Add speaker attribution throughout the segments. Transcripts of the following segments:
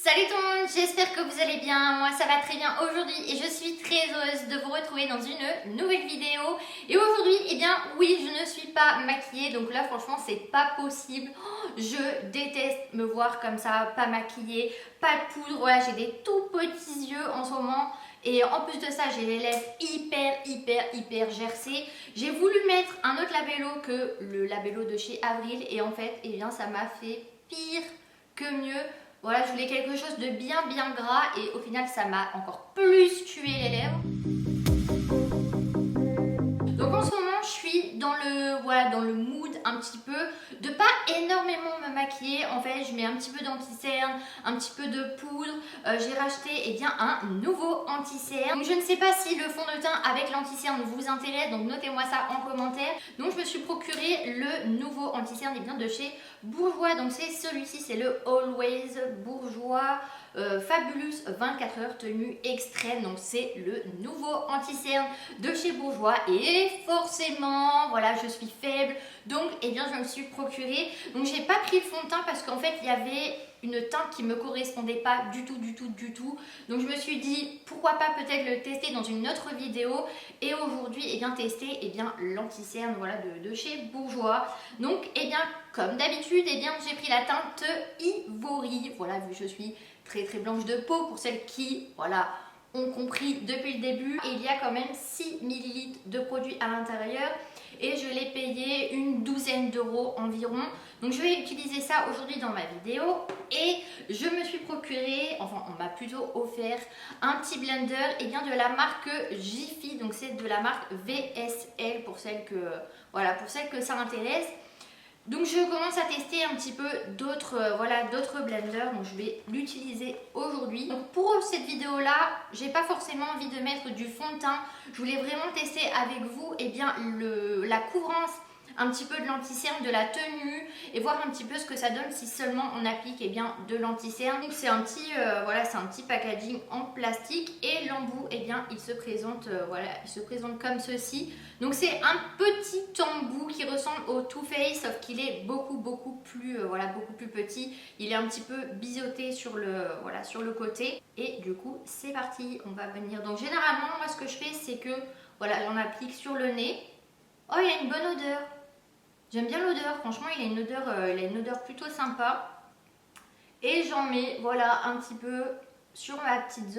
Speaker 1: Salut tout le monde, j'espère que vous allez bien, moi ça va très bien aujourd'hui et je suis très heureuse de vous retrouver dans une nouvelle vidéo. Et aujourd'hui, eh bien oui, je ne suis pas maquillée, donc là franchement c'est pas possible. Je déteste me voir comme ça, pas maquillée, pas de poudre, voilà, j'ai des tout petits yeux en ce moment. Et en plus de ça, j'ai les lèvres hyper gercées. J'ai voulu mettre un autre labello que le labello de chez Avril et en fait, eh bien ça m'a fait pire que mieux. Voilà, je voulais quelque chose de bien gras et au final ça m'a encore plus tué les lèvres. Donc en ce moment je suis dans le mood un petit peu de pas énormément me maquiller. En fait je mets un petit peu d'anti-cerne, un petit peu de poudre. J'ai racheté un nouveau anti-cerne. Donc je ne sais pas si le fond de teint avec l'anti-cerne vous intéresse, donc notez-moi ça en commentaire. Donc je me suis procuré le nouveau anti-cerne de chez Bourjois. Donc c'est celui-ci, c'est le Always Bourjois Fabulous 24 heures tenue extrême. Donc c'est le nouveau anti-cerne de chez Bourjois et forcément voilà, je suis faible, donc eh bien je me suis procuré. Donc j'ai pas pris le fond de teint parce qu'en fait il y avait une teinte qui me correspondait pas du tout. Donc je me suis dit pourquoi pas peut-être le tester dans une autre vidéo et aujourd'hui eh bien tester l'anti-cerne voilà de chez Bourjois. Donc eh bien comme d'habitude eh bien j'ai pris la teinte Ivory. Voilà, vu que je suis très blanche de peau, pour celles qui voilà ont compris depuis le début, et il y a quand même 6 ml de produit à l'intérieur et je l'ai payé une douzaine d'euros environ. Donc je vais utiliser ça aujourd'hui dans ma vidéo et je me suis procuré, enfin on m'a plutôt offert un petit blender de la marque Jiffy. Donc c'est de la marque VSL pour celles que ça intéresse. Donc je commence à tester un petit peu d'autres blenders, donc je vais l'utiliser aujourd'hui. Donc pour cette vidéo là, j'ai pas forcément envie de mettre du fond de teint. Je voulais vraiment tester avec vous la couvrance un petit peu de l'anti-cerne, de la tenue et voir un petit peu ce que ça donne si seulement on applique de l'anti-cerne. Donc c'est un petit packaging en plastique et l'embout il se présente comme ceci. Donc c'est un petit embout qui ressemble au Too Faced sauf qu'il est beaucoup plus petit. Il est un petit peu biseauté sur le côté et du coup c'est parti, on va venir. Donc généralement moi ce que je fais c'est que j'en applique sur le nez. Oh, il y a une bonne odeur. J'aime bien l'odeur, franchement il a une odeur plutôt sympa. Et j'en mets un petit peu sur ma petite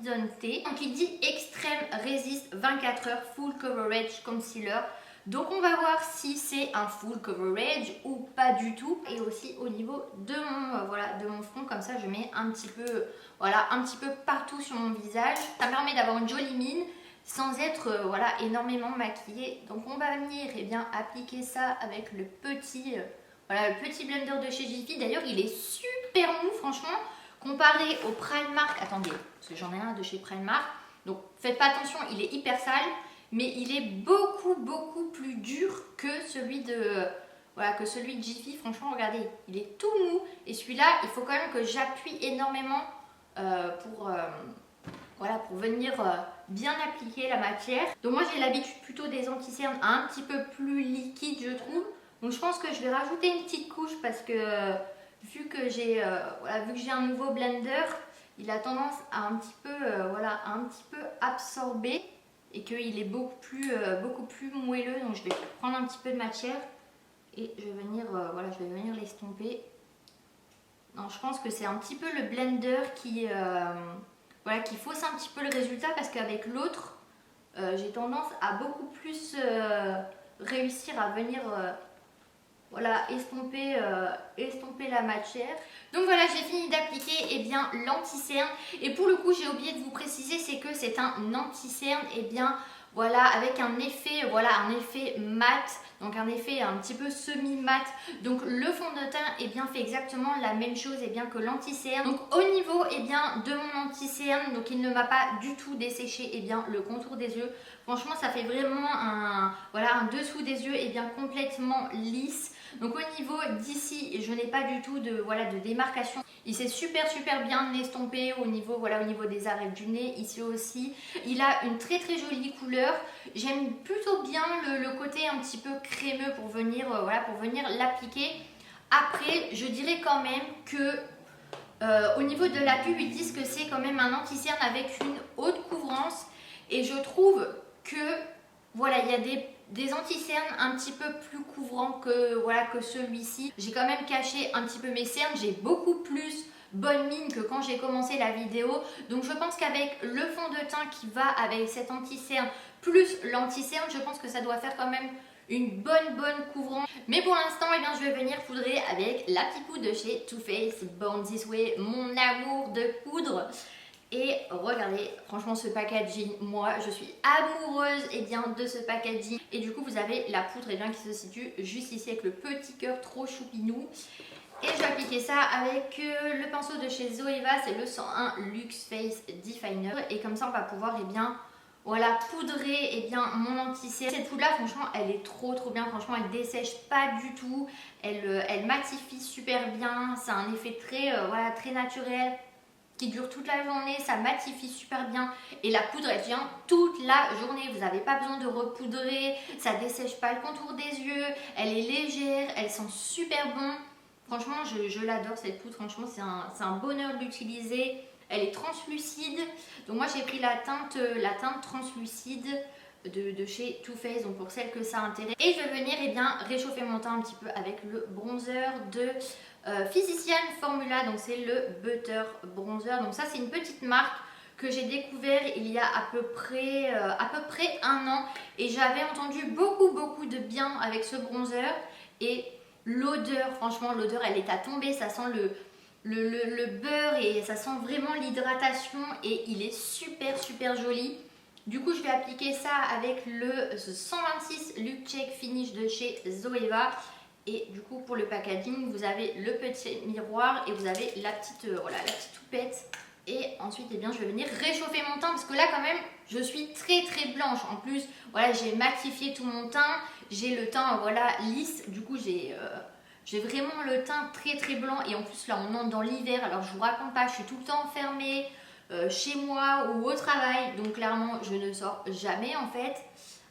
Speaker 1: zone T. Donc il dit Extreme Resist 24 heures Full Coverage Concealer. Donc on va voir si c'est un full coverage ou pas du tout. Et aussi au niveau de mon front, comme ça je mets un petit peu partout sur mon visage. Ça me permet d'avoir une jolie mine sans être énormément maquillée. Donc on va venir appliquer ça avec le petit blender de chez Jiffy. D'ailleurs il est super mou franchement comparé au Primark. Attendez, parce que j'en ai un de chez Primark. Donc faites pas attention, il est hyper sale, mais il est beaucoup plus dur que celui de Jiffy. Franchement regardez, il est tout mou et celui-là il faut quand même que j'appuie énormément pour venir bien appliquer la matière. Donc moi j'ai l'habitude plutôt des anti-cernes un petit peu plus liquides je trouve. Donc je pense que je vais rajouter une petite couche parce que vu que j'ai un nouveau blender, il a tendance à un petit peu absorber et qu'il est beaucoup plus moelleux. Donc je vais prendre un petit peu de matière et je vais venir l'estomper. Non, je pense que c'est un petit peu le blender qui fausse un petit peu le résultat parce qu'avec l'autre, j'ai tendance à beaucoup plus réussir à venir estomper la matière. Donc voilà, j'ai fini d'appliquer l'anti-cerne et pour le coup j'ai oublié de vous préciser, c'est que c'est un anti-cerne avec un effet mat, donc un effet un petit peu semi-mat. Donc le fond de teint fait exactement la même chose que l'anti-cerne. Donc au niveau de mon anti-cerne, donc il ne m'a pas du tout desséché le contour des yeux. Franchement ça fait vraiment un dessous des yeux complètement lisse. Donc au niveau d'ici, je n'ai pas du tout de démarcation. Il s'est super bien estompé au niveau des arêtes du nez, ici aussi. Il a une très jolie couleur. J'aime plutôt bien le côté un petit peu crémeux pour venir l'appliquer. Après, je dirais quand même que Au niveau de la pub, ils disent que c'est quand même un anti-cerne avec une haute couvrance. Et je trouve que voilà, il y a des anti-cernes un petit peu plus couvrants que, voilà, que celui-ci. J'ai quand même caché un petit peu mes cernes. J'ai beaucoup plus bonne mine que quand j'ai commencé la vidéo. Donc je pense qu'avec le fond de teint qui va avec cet anti-cerne plus l'anti-cerne, je pense que ça doit faire quand même une bonne couvrance. Mais pour l'instant, eh bien, je vais venir poudrer avec la petite poudre de chez Too Faced Born This Way, mon amour de poudre. Et regardez, franchement ce packaging, moi je suis amoureuse bien, de ce packaging. Et du coup vous avez la poudre bien, qui se situe juste ici avec le petit cœur trop choupinou. Et je vais appliquer ça avec le pinceau de chez Zoeva, c'est le 101 Luxe Face Definer. Et comme ça on va pouvoir bien, voilà, poudrer bien, mon anti-cerne. Cette poudre là franchement elle est trop bien, franchement elle dessèche pas du tout. Elle matifie super bien, c'est un effet très, voilà, très naturel, qui dure toute la journée, ça matifie super bien et la poudre elle vient toute la journée, vous n'avez pas besoin de repoudrer, ça dessèche pas le contour des yeux, elle est légère, elle sent super bon. Franchement je l'adore cette poudre, franchement c'est un bonheur de l'utiliser. Elle est translucide, donc moi j'ai pris la teinte translucide de chez Too Faced, donc pour celles que ça intéresse. Et je vais venir bien réchauffer mon teint un petit peu avec le bronzer de Physician Formula, donc c'est le Butter Bronzer. Donc ça c'est une petite marque que j'ai découvert il y a à peu près 1 an, et j'avais entendu beaucoup de bien avec ce bronzer. Et l'odeur, franchement l'odeur elle est à tomber, ça sent le beurre et ça sent vraiment l'hydratation et il est super joli. Du coup je vais appliquer ça avec le 126 Look Check Finish de chez Zoeva. Et du coup pour le packaging vous avez le petit miroir et vous avez la petite, voilà, la petite toupette. Et ensuite je vais venir réchauffer mon teint parce que là quand même je suis très blanche. En plus voilà, j'ai matifié tout mon teint, j'ai le teint voilà lisse, du coup j'ai vraiment le teint très blanc. Et en plus là on entre dans l'hiver, alors je vous raconte pas, je suis tout le temps enfermée chez moi ou au travail, donc clairement je ne sors jamais en fait,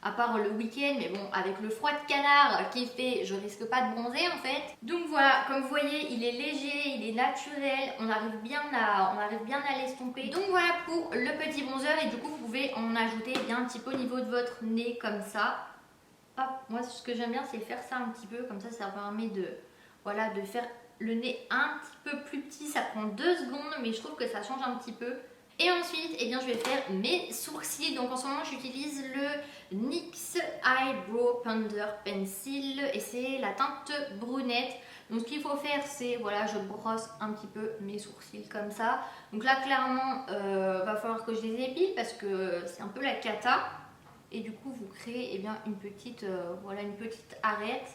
Speaker 1: à part le week-end, mais bon avec le froid de canard qui fait, je risque pas de bronzer en fait. Donc voilà, comme vous voyez il est léger, il est naturel, on arrive bien à l'estomper. Donc voilà pour le petit bronzer. Et du coup vous pouvez en ajouter bien un petit peu au niveau de votre nez comme ça. Hop, moi ce que j'aime bien c'est faire ça un petit peu, comme ça permet de, voilà, de faire le nez un petit peu plus petit. Ça prend 2 secondes mais je trouve que ça change un petit peu. Et ensuite je vais faire mes sourcils. Donc en ce moment j'utilise le NYX Eyebrow Powder Pencil et c'est la teinte brunette. Donc ce qu'il faut faire c'est, voilà, je brosse un petit peu mes sourcils comme ça. Donc là clairement va falloir que je les épile parce que c'est un peu la cata. Et du coup vous créez une petite, voilà, une petite arête.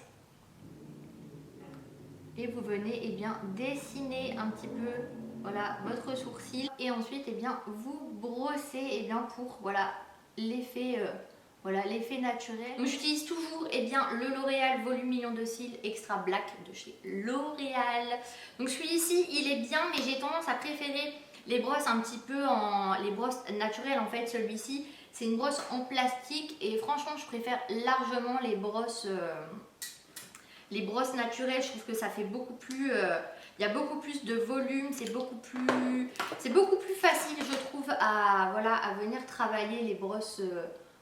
Speaker 1: Et vous venez dessiner un petit peu, voilà, votre sourcil. Et ensuite vous brossez pour, voilà, l'effet l'effet naturel. Donc j'utilise toujours le L'Oréal Volume Million de Cils Extra Black de chez L'Oréal. Donc celui-ci il est bien, mais j'ai tendance à préférer les brosses un petit peu les brosses naturelles en fait. Celui-ci c'est une brosse en plastique et franchement je préfère largement les brosses naturelles. Je trouve que ça fait beaucoup plus, il y a beaucoup plus de volume, c'est beaucoup plus facile je trouve à, voilà, à venir travailler les brosses,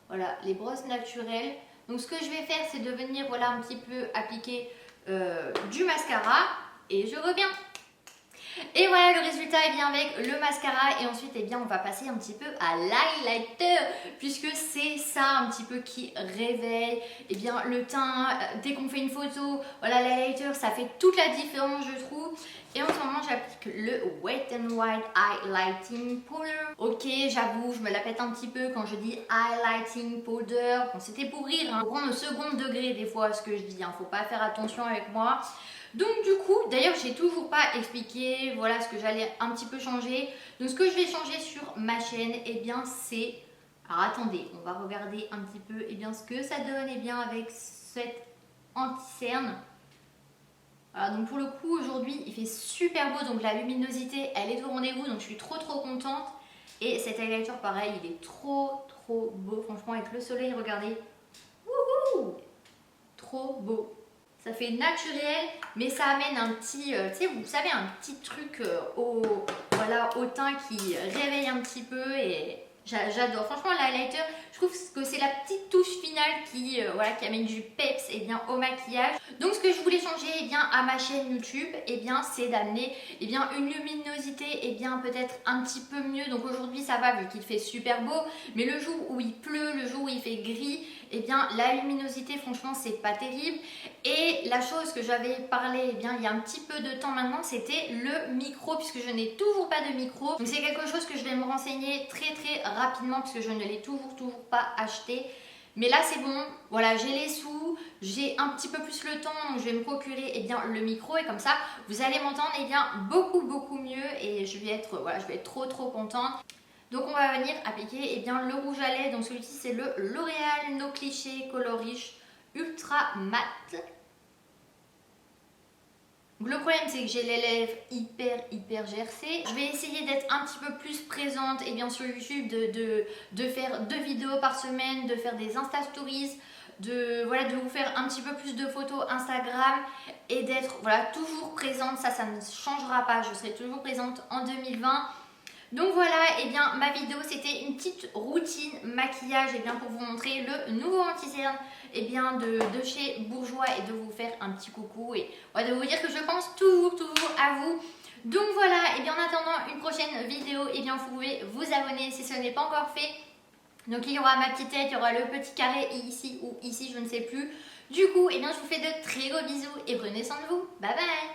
Speaker 1: voilà, les brosses naturelles. Donc ce que je vais faire c'est de venir, voilà, un petit peu appliquer du mascara et je reviens. Et voilà le résultat avec le mascara. Et ensuite on va passer un petit peu à l'highlighter, puisque c'est ça un petit peu qui réveille le teint. Dès qu'on fait une photo, voilà, l'highlighter ça fait toute la différence je trouve. Et en ce moment j'applique le Wet n Wild Highlighting Powder. Ok, j'avoue je me la pète un petit peu quand je dis highlighting powder. Bon, c'était pour rire, faut prendre au second degré des fois ce que je dis, faut pas faire attention avec moi. Donc du coup, d'ailleurs j'ai toujours pas expliqué, voilà, ce que j'allais un petit peu changer. Donc ce que je vais changer sur ma chaîne, c'est... Alors attendez, on va regarder un petit peu ce que ça donne avec cette anti-cerne. Voilà, donc pour le coup aujourd'hui il fait super beau, donc la luminosité elle est au rendez-vous, donc je suis trop contente. Et cet highlighter pareil, il est trop beau, franchement avec le soleil, regardez. Wouhou, trop beau. Ça fait naturel, mais ça amène un petit, tu sais, vous savez, un petit truc voilà, au teint qui réveille un petit peu et j'adore. Franchement, l'highlighter, je trouve que c'est la petite touche finale voilà, qui amène du peps au maquillage. Donc, ce que je voulais changer à ma chaîne YouTube, c'est d'amener une luminosité peut-être un petit peu mieux. Donc, aujourd'hui, ça va vu qu'il fait super beau, mais le jour où il pleut, le jour où il fait gris, la luminosité, franchement, c'est pas terrible. Et la chose que j'avais parlé il y a un petit peu de temps maintenant, c'était le micro, puisque je n'ai toujours pas de micro. Donc c'est quelque chose que je vais me renseigner très très rapidement, puisque je ne l'ai toujours pas acheté. Mais là c'est bon, voilà, j'ai les sous, j'ai un petit peu plus le temps, donc je vais me procurer le micro, et comme ça vous allez m'entendre beaucoup mieux, et je vais être, voilà, je vais être trop contente. Donc on va venir appliquer le rouge à lèvres. Donc celui-ci c'est le L'Oréal No Cliché Color Riche Ultra Matte. Donc le problème c'est que j'ai les lèvres hyper gercées. Je vais essayer d'être un petit peu plus présente sur YouTube, de faire 2 vidéos par semaine, de faire des Insta Stories, de vous faire un petit peu plus de photos Instagram, et d'être toujours présente. Ça ne changera pas, je serai toujours présente en 2020. Donc voilà, ma vidéo c'était une petite routine maquillage pour vous montrer le nouveau anti-cerne de chez Bourjois, et de vous faire un petit coucou, et de vous dire que je pense toujours à vous. Donc voilà, en attendant une prochaine vidéo, vous pouvez vous abonner si ce n'est pas encore fait. Donc il y aura ma petite tête, il y aura le petit carré ici ou ici, je ne sais plus. Du coup, je vous fais de très gros bisous et prenez soin de vous. Bye bye.